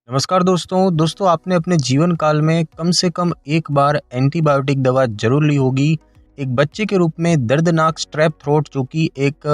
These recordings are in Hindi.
नमस्कार दोस्तों आपने अपने जीवन काल में कम से कम एक बार एंटीबायोटिक दवा जरूर ली होगी। एक बच्चे के रूप में दर्दनाक स्ट्रेप थ्रोट जो कि एक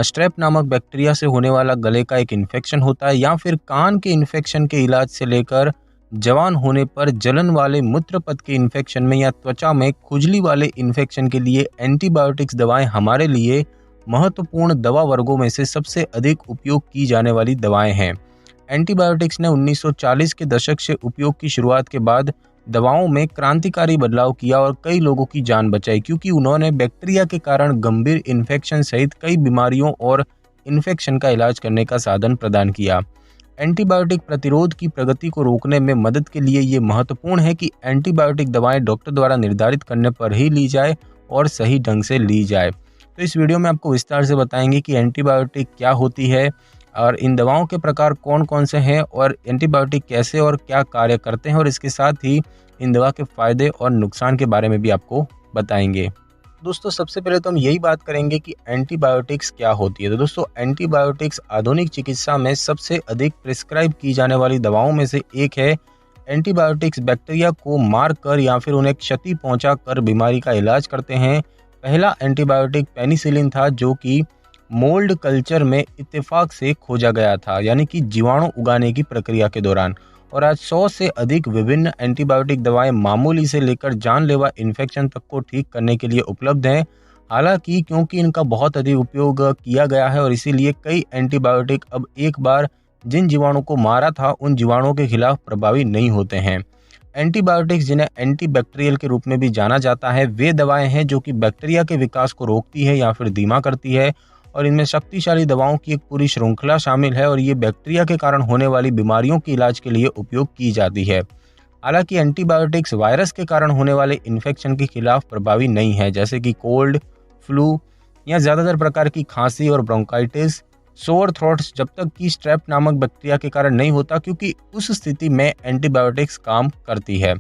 स्ट्रेप नामक बैक्टीरिया से होने वाला गले का एक इन्फेक्शन होता है, या फिर कान के इन्फेक्शन के इलाज से लेकर जवान होने पर जलन वाले मूत्रपथ के इन्फेक्शन में या त्वचा में खुजली वाले इन्फेक्शन के लिए एंटीबायोटिक्स दवाएं हमारे लिए महत्वपूर्ण दवा वर्गों में से सबसे अधिक उपयोग की जाने वाली दवाएं हैं। एंटीबायोटिक्स ने 1940 के दशक से उपयोग की शुरुआत के बाद दवाओं में क्रांतिकारी बदलाव किया और कई लोगों की जान बचाई, क्योंकि उन्होंने बैक्टीरिया के कारण गंभीर इन्फेक्शन सहित कई बीमारियों और इन्फेक्शन का इलाज करने का साधन प्रदान किया। एंटीबायोटिक प्रतिरोध की प्रगति को रोकने में मदद के लिए ये महत्वपूर्ण है कि एंटीबायोटिक दवाएं डॉक्टर द्वारा निर्धारित करने पर ही ली जाए और सही ढंग से ली जाए। तो इस वीडियो में आपको विस्तार से बताएंगे कि एंटीबायोटिक क्या होती है और इन दवाओं के प्रकार कौन कौन से हैं और एंटीबायोटिक कैसे और क्या कार्य करते हैं, और इसके साथ ही इन दवा के फायदे और नुकसान के बारे में भी आपको बताएंगे। दोस्तों सबसे पहले तो हम यही बात करेंगे कि एंटीबायोटिक्स क्या होती है। तो दोस्तों एंटीबायोटिक्स आधुनिक चिकित्सा में सबसे अधिक प्रिस्क्राइब की जाने वाली दवाओं में से एक है। एंटीबायोटिक्स बैक्टीरिया को मार कर या फिर उन्हें क्षति पहुंचा कर बीमारी का इलाज करते हैं। पहला एंटीबायोटिक पेनिसिलिन था, जो कि मोल्ड कल्चर में इत्तेफाक से खोजा गया था, यानी कि जीवाणु उगाने की प्रक्रिया के दौरान। और आज 100 से अधिक विभिन्न एंटीबायोटिक दवाएं मामूली से लेकर जानलेवा इन्फेक्शन तक को ठीक करने के लिए उपलब्ध हैं। हालांकि क्योंकि इनका बहुत अधिक उपयोग किया गया है और इसीलिए कई एंटीबायोटिक अब एक बार जिन जीवाणु को मारा था उन जीवाणुओं के खिलाफ प्रभावी नहीं होते हैं। एंटीबायोटिक्स, जिन्हें एंटीबैक्टीरियल के रूप में भी जाना जाता है, वे दवाएं हैं जो कि बैक्टीरिया के विकास को रोकती है या फिर धीमा करती है, और इनमें शक्तिशाली दवाओं की एक पूरी श्रृंखला शामिल है और ये बैक्टीरिया के कारण होने वाली बीमारियों के इलाज के लिए उपयोग की जाती है। हालांकि एंटीबायोटिक्स वायरस के कारण होने वाले इन्फेक्शन के खिलाफ प्रभावी नहीं है, जैसे कि कोल्ड, फ्लू या ज़्यादातर प्रकार की खांसी और ब्रोंकाइटिस। सोर थ्रोट्स जब तक कि स्ट्रेप नामक बैक्टीरिया के कारण नहीं होता, क्योंकि उस स्थिति में एंटीबायोटिक्स काम करती है।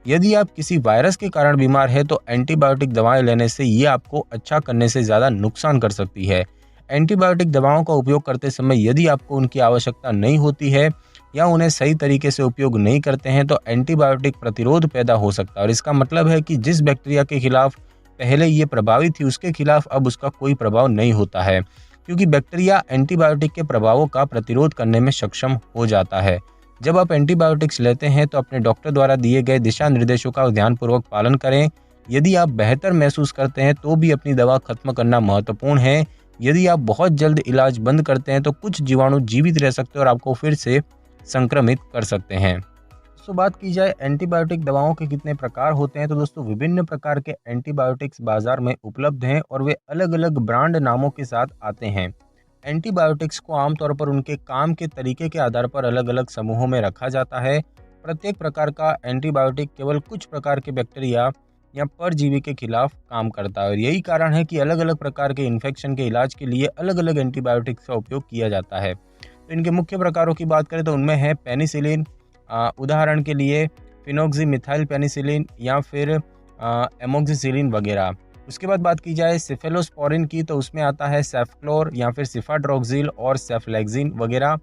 यदि आप किसी वायरस के कारण बीमार है तो एंटीबायोटिक दवाएं लेने से ये आपको अच्छा करने से ज़्यादा नुकसान कर सकती है। एंटीबायोटिक दवाओं का उपयोग करते समय यदि आपको उनकी आवश्यकता नहीं होती है या उन्हें सही तरीके से उपयोग नहीं करते हैं तो एंटीबायोटिक प्रतिरोध पैदा हो सकता है, और इसका मतलब है कि जिस बैक्टीरिया के खिलाफ पहले ये प्रभावी थी उसके खिलाफ अब उसका कोई प्रभाव नहीं होता है, क्योंकि बैक्टीरिया एंटीबायोटिक के प्रभावों का प्रतिरोध करने में सक्षम हो जाता है। जब आप एंटीबायोटिक्स लेते हैं तो अपने डॉक्टर द्वारा दिए गए दिशा निर्देशों का ध्यानपूर्वक पालन करें। यदि आप बेहतर महसूस करते हैं तो भी अपनी दवा खत्म करना महत्वपूर्ण है। यदि आप बहुत जल्द इलाज बंद करते हैं तो कुछ जीवाणु जीवित रह सकते हैं और आपको फिर से संक्रमित कर सकते हैं। दोस्तों बात की जाए एंटीबायोटिक दवाओं के कितने प्रकार होते हैं, तो दोस्तों विभिन्न प्रकार के एंटीबायोटिक्स बाजार में उपलब्ध हैं और वे अलग अलग ब्रांड नामों के साथ आते हैं। एंटीबायोटिक्स को आमतौर पर उनके काम के तरीके के आधार पर अलग अलग समूहों में रखा जाता है। प्रत्येक प्रकार का एंटीबायोटिक केवल कुछ प्रकार के बैक्टीरिया या परजीवी के खिलाफ काम करता है, और यही कारण है कि अलग अलग प्रकार के इन्फेक्शन के इलाज के लिए अलग अलग एंटीबायोटिक्स का उपयोग किया जाता है। तो इनके मुख्य प्रकारों की बात करें तो उनमें है पेनिसिलिन, उदाहरण के लिए फिनोक्सीमिथाइल पेनिसिलिन या फिर एमोक्सिसिलिन वगैरह। उसके बाद बात की जाए सेफेलोस्पोरिन की तो उसमें आता है सेफ्क्लोर या फिर सिफाड्रोक्सिल और सेफ्लेक्सिन वगैरह।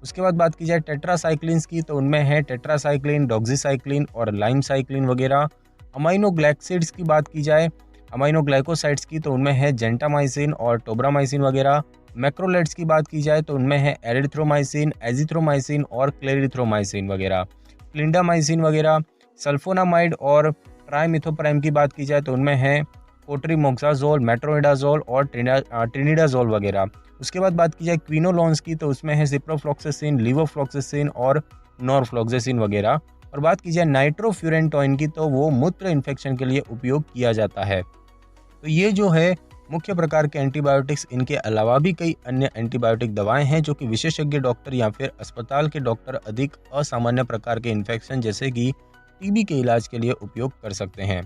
उसके बाद बात की जाए टेट्रासाइक्लिन्स की तो उनमें है टेट्रासाइक्लिन, डॉक्सीसाइक्लिन और लाइमसाइक्लिन वगैरह। अमाइनोग्लाइकोसाइड्स की बात की जाए, अमाइनोग्लाइकोसाइड्स की तो उनमें है जेंटामाइसिन और टोब्रामाइसिन वगैरह। मैक्रोलेट्स की बात की जाए तो उनमें है एरिथ्रोमाइसिन, एजिथ्रोमाइसिन और क्लेरिथ्रोमाइसिन वगैरह। क्लिंडामाइसिन वगैरह। सल्फोनामाइड और ट्राइमिथोप्राइम की बात की जाए तो उनमें है कोट्रीमोक्साजोल, मेट्रोनिडाजोल और ट्रिनिडाजोल वगैरह। उसके बाद बात की जाए क्विनोलॉन्स की तो उसमें है सिप्रोफ्लॉक्सासिन, लीवोफ्लॉक्सासिन और नॉरफ्लॉक्सासिन वगैरह। और बात की जाए नाइट्रोफ्यूरेंटॉइन की तो वो मूत्र इन्फेक्शन के लिए उपयोग किया जाता है। तो ये जो है मुख्य प्रकार के एंटीबायोटिक्स। इनके अलावा भी कई अन्य एंटीबायोटिक दवाएं हैं जो कि विशेषज्ञ डॉक्टर या फिर अस्पताल के डॉक्टर अधिक असामान्य प्रकार के इन्फेक्शन जैसे कि टीबी के इलाज के लिए उपयोग कर सकते हैं।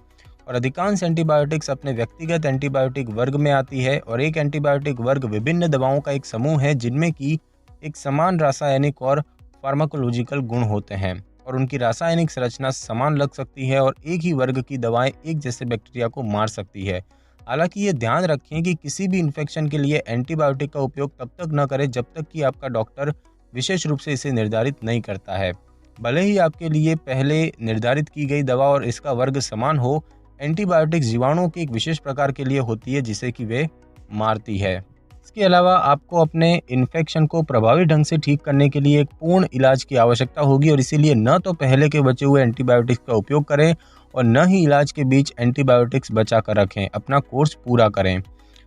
और अधिकांश एंटीबायोटिक्स अपने व्यक्तिगत एंटीबायोटिक वर्ग में आती है, और एक एंटीबायोटिक वर्ग विभिन्न दवाओं का एक समूह है जिनमें की एक समान रासायनिक और फार्माकोलॉजिकल गुण होते हैं, और उनकी रासायनिक संरचना समान लग सकती है और एक ही वर्ग की दवाएं एक जैसे बैक्टीरिया को मार सकती है। हालांकि ये ध्यान रखें कि किसी भी इन्फेक्शन के लिए एंटीबायोटिक का उपयोग तब तक न करें जब तक कि आपका डॉक्टर विशेष रूप से इसे निर्धारित नहीं करता है। भले ही आपके लिए पहले निर्धारित की गई दवा और इसका वर्ग समान हो, एंटीबायोटिक्स जीवाणुओं के एक विशेष प्रकार के लिए होती है जिसे कि वे मारती है। इसके अलावा आपको अपने इन्फेक्शन को प्रभावी ढंग से ठीक करने के लिए एक पूर्ण इलाज की आवश्यकता होगी और इसीलिए न तो पहले के बचे हुए एंटीबायोटिक्स का उपयोग करें और न ही इलाज के बीच एंटीबायोटिक्स बचा कर रखें, अपना कोर्स पूरा करें।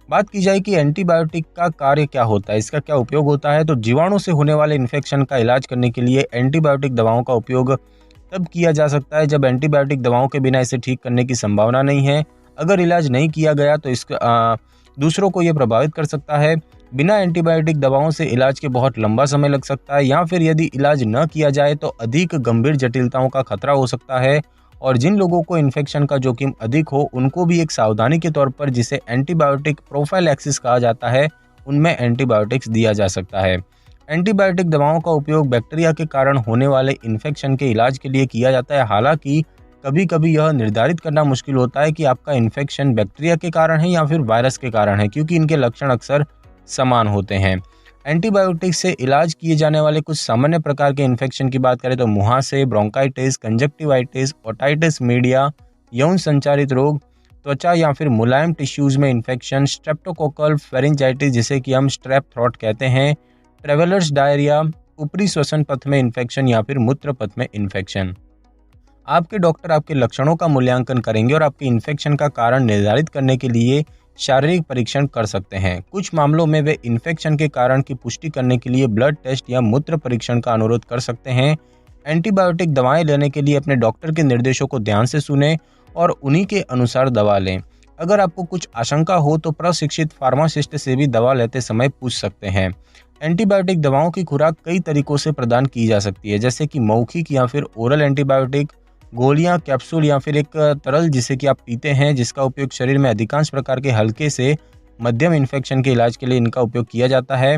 बात की जाए कि एंटीबायोटिक का कार्य क्या होता है, इसका क्या उपयोग होता है, तो जीवाणु से होने वाले इन्फेक्शन का इलाज करने के लिए एंटीबायोटिक दवाओं का उपयोग तब किया जा सकता है जब एंटीबायोटिक दवाओं के बिना इसे ठीक करने की संभावना नहीं है। अगर इलाज नहीं किया गया तो इसका दूसरों को ये प्रभावित कर सकता है। बिना एंटीबायोटिक दवाओं से इलाज के बहुत लंबा समय लग सकता है या फिर यदि इलाज न किया जाए तो अधिक गंभीर जटिलताओं का खतरा हो सकता है। और जिन लोगों को इन्फेक्शन का जोखिम अधिक हो उनको भी एक सावधानी के तौर पर, जिसे एंटीबायोटिक प्रोफाइलैक्सिस कहा जाता है, उनमें एंटीबायोटिक्स दिया जा सकता है। एंटीबायोटिक दवाओं का उपयोग बैक्टीरिया के कारण होने वाले इन्फेक्शन के इलाज के लिए किया जाता है। हालांकि कभी कभी यह निर्धारित करना मुश्किल होता है कि आपका इन्फेक्शन बैक्टीरिया के कारण है या फिर वायरस के कारण है, क्योंकि इनके लक्षण अक्सर समान होते हैं। एंटीबायोटिक से इलाज किए जाने वाले कुछ सामान्य प्रकार के इन्फेक्शन की बात करें तो मुहासे, ब्रोंकाइटिस, कंजक्टिवाइटिस, ओटाइटिस मीडिया, यौन संचारित रोग, त्वचा या फिर मुलायम टिश्यूज में इन्फेक्शन, स्ट्रेप्टोकोकल फेरिंजाइटिस जिसे कि हम स्ट्रेप थ्रोट कहते हैं, ट्रेवलर्स डायरिया, ऊपरी श्वसन पथ में इन्फेक्शन या फिर मूत्र पथ में इन्फेक्शन। आपके डॉक्टर आपके लक्षणों का मूल्यांकन करेंगे और आपके इन्फेक्शन का कारण निर्धारित करने के लिए शारीरिक परीक्षण कर सकते हैं। कुछ मामलों में वे इन्फेक्शन के कारण की पुष्टि करने के लिए ब्लड टेस्ट या मूत्र परीक्षण का अनुरोध कर सकते हैं। एंटीबायोटिक दवाएं लेने के लिए अपने डॉक्टर के निर्देशों को ध्यान से सुनें और उन्हीं के अनुसार दवा लें। अगर आपको कुछ आशंका हो तो प्रशिक्षित फार्मासिस्ट से भी दवा लेते समय पूछ सकते हैं। एंटीबायोटिक दवाओं की खुराक कई तरीकों से प्रदान की जा सकती है, जैसे कि मौखिक या फिर ओरल एंटीबायोटिक, गोलियां, कैप्सूल या फिर एक तरल जिसे कि आप पीते हैं, जिसका उपयोग शरीर में अधिकांश प्रकार के हल्के से मध्यम इन्फेक्शन के इलाज के लिए इनका उपयोग किया जाता है।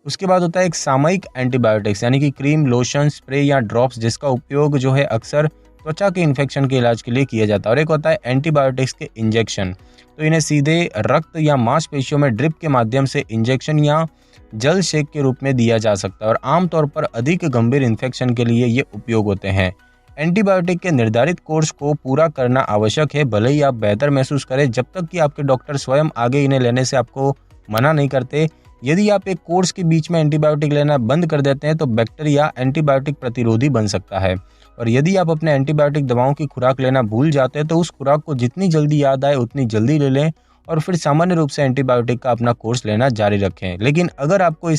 उसके बाद होता है एक सामयिक एंटीबायोटिक्स, यानी कि क्रीम, लोशन, स्प्रे या ड्रॉप्स, जिसका उपयोग जो है अक्सर त्वचा के इन्फेक्शन के इलाज के लिए किया जाता है। और एक होता है एंटीबायोटिक्स के इंजेक्शन, तो इन्हें सीधे रक्त या मांसपेशियों में ड्रिप के माध्यम से इंजेक्शन या जल शेक के रूप में दिया जा सकता है और आमतौर पर अधिक गंभीर इन्फेक्शन के लिए ये उपयोग होते हैं। एंटीबायोटिक के निर्धारित कोर्स को पूरा करना आवश्यक है, भले ही आप बेहतर महसूस करें, जब तक कि आपके डॉक्टर स्वयं आगे इन्हें लेने से आपको मना नहीं करते। यदि आप एक कोर्स के बीच में एंटीबायोटिक लेना बंद कर देते हैं तो बैक्टीरिया एंटीबायोटिक प्रतिरोधी बन सकता है। और यदि आप अपने एंटीबायोटिक दवाओं की खुराक लेना भूल जाते हैं तो उस खुराक को जितनी जल्दी याद आए उतनी जल्दी ले लें और फिर सामान्य रूप से एंटीबायोटिक का अपना कोर्स लेना जारी रखें। लेकिन अगर आपको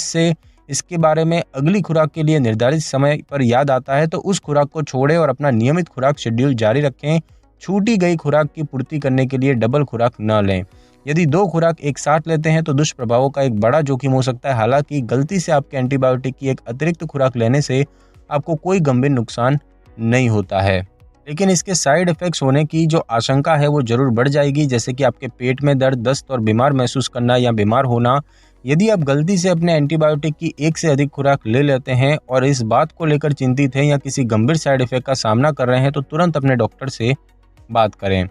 इसके बारे में अगली खुराक के लिए निर्धारित समय पर याद आता है तो उस खुराक को छोड़ें और अपना नियमित खुराक शेड्यूल जारी रखें। छूटी गई खुराक की पूर्ति करने के लिए डबल खुराक न लें। यदि 2 खुराक एक साथ लेते हैं तो दुष्प्रभावों का एक बड़ा जोखिम हो सकता है। हालांकि गलती से आपके एंटीबायोटिक की एक अतिरिक्त खुराक लेने से आपको कोई गंभीर नुकसान नहीं होता है, लेकिन इसके साइड इफेक्ट्स होने की जो आशंका है वो जरूर बढ़ जाएगी, जैसे कि आपके पेट में दर्द, दस्त और बीमार महसूस करना या बीमार होना। यदि आप गलती से अपने एंटीबायोटिक की एक से अधिक खुराक ले लेते हैं और इस बात को लेकर चिंतित हैं या किसी गंभीर साइड इफेक्ट का सामना कर रहे हैं तो तुरंत अपने डॉक्टर से बात करें।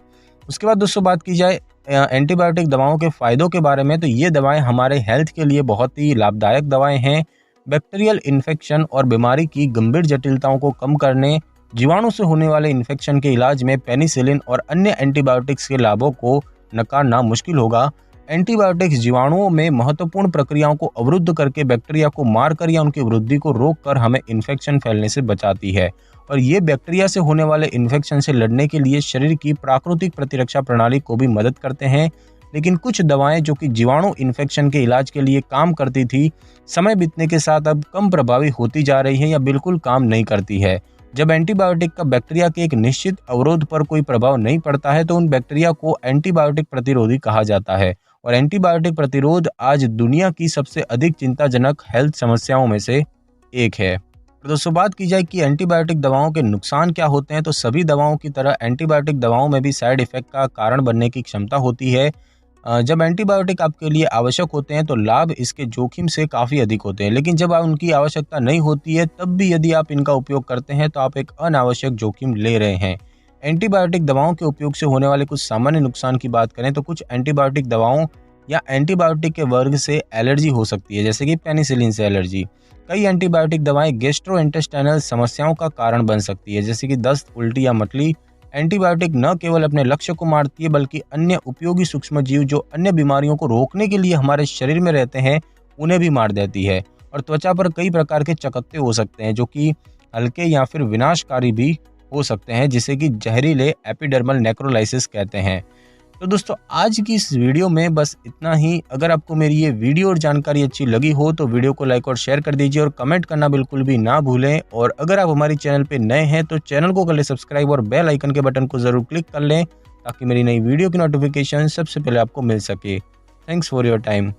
उसके बाद दोस्तों बात की जाए एंटीबायोटिक दवाओं के फ़ायदों के बारे में, तो ये दवाएं हमारे हेल्थ के लिए बहुत ही लाभदायक दवाएं हैं। बैक्टीरियल इन्फेक्शन और बीमारी की गंभीर जटिलताओं को कम करने, जीवाणु से होने वाले इन्फेक्शन के इलाज में पेनिसिलिन और अन्य एंटीबायोटिक्स के लाभों को नकारना मुश्किल होगा। एंटीबायोटिक्स जीवाणुओं में महत्वपूर्ण प्रक्रियाओं को अवरुद्ध करके बैक्टीरिया को मारकर या उनकी वृद्धि को रोककर हमें इन्फेक्शन फैलने से बचाती है और ये बैक्टीरिया से होने वाले इन्फेक्शन से लड़ने के लिए शरीर की प्राकृतिक प्रतिरक्षा प्रणाली को भी मदद करते हैं। लेकिन कुछ दवाएं जो कि जीवाणु इन्फेक्शन के इलाज के लिए काम करती थी, समय बीतने के साथ अब कम प्रभावी होती जा रही हैं या बिल्कुल काम नहीं करती है। जब एंटीबायोटिक का बैक्टीरिया के एक निश्चित अवरोध पर कोई प्रभाव नहीं पड़ता है तो उन बैक्टीरिया को एंटीबायोटिक प्रतिरोधी कहा जाता है। और एंटीबायोटिक प्रतिरोध आज दुनिया की सबसे अधिक चिंताजनक हेल्थ समस्याओं में से एक है। तो दोस्तों बात की जाए कि एंटीबायोटिक दवाओं के नुकसान क्या होते हैं, तो सभी दवाओं की तरह एंटीबायोटिक दवाओं में भी साइड इफेक्ट का कारण बनने की क्षमता होती है। जब एंटीबायोटिक आपके लिए आवश्यक होते हैं तो लाभ इसके जोखिम से काफ़ी अधिक होते हैं, लेकिन जब उनकी आवश्यकता नहीं होती है तब भी यदि आप इनका उपयोग करते हैं तो आप एक अनावश्यक जोखिम ले रहे हैं। एंटीबायोटिक दवाओं के उपयोग से होने वाले कुछ सामान्य नुकसान की बात करें तो कुछ एंटीबायोटिक दवाओं या एंटीबायोटिक के वर्ग से एलर्जी हो सकती है, जैसे कि पेनिसिलिन से एलर्जी। कई एंटीबायोटिक दवाएं गैस्ट्रोइंटेस्टाइनल समस्याओं का कारण बन सकती है, जैसे कि दस्त, उल्टी या मतली। एंटीबायोटिक न केवल अपने लक्ष्य को मारती है बल्कि अन्य उपयोगी सूक्ष्मजीव जो अन्य बीमारियों को रोकने के लिए हमारे शरीर में रहते हैं उन्हें भी मार देती है। और त्वचा पर कई प्रकार के चकत्ते हो सकते हैं जो कि हल्के या फिर विनाशकारी भी हो सकते हैं, जिसे कि जहरीले एपिडर्मल नेक्रोलाइसिस कहते हैं। तो दोस्तों आज की इस वीडियो में बस इतना ही। अगर आपको मेरी ये वीडियो और जानकारी अच्छी लगी हो तो वीडियो को लाइक और शेयर कर दीजिए और कमेंट करना बिल्कुल भी ना भूलें। और अगर आप हमारे चैनल पे नए हैं तो चैनल को कर लें सब्सक्राइब और बेल आइकन के बटन को ज़रूर क्लिक कर लें ताकि मेरी नई वीडियो की नोटिफिकेशन सबसे पहले आपको मिल सके। Thanks for your time.